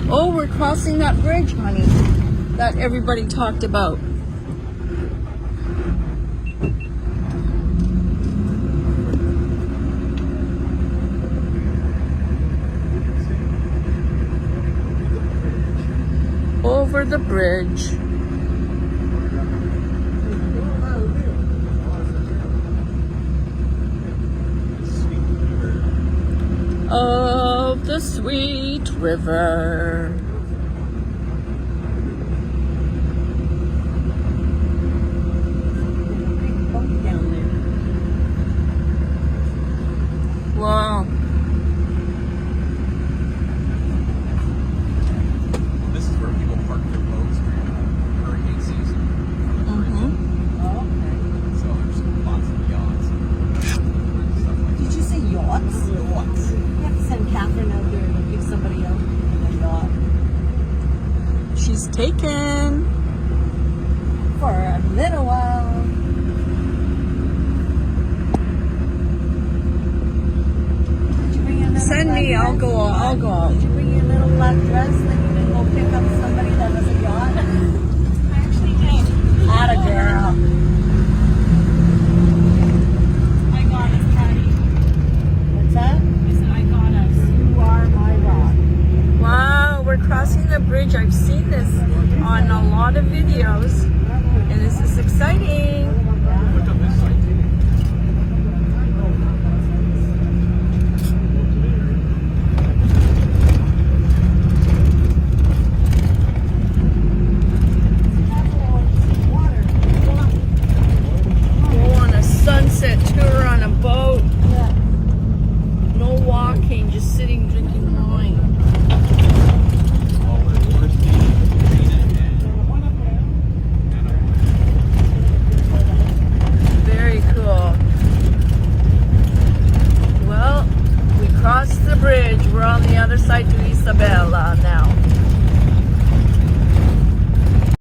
Oh, we're crossing that bridge, honey, that everybody talked about. Over the bridge. Of the sweet river. Wow. This is where people park their boats during hurricane season. Oh, okay. So there's lots of yachts and stuff like Did you say yachts? that. Yachts. You have to send Catherine out there to pick somebody up in a yacht She's taken. for a little while. Did you bring your little Send black me, I'll dress? go out. Did you bring your little black dress that you can go pick up somebody that has a yacht? I actually did. Atta girl. I got us, Patty. What's that? I said, I got us. You are my rock. Wow, we're crossing the bridge. I've seen this on a lot of videos, and this is exciting.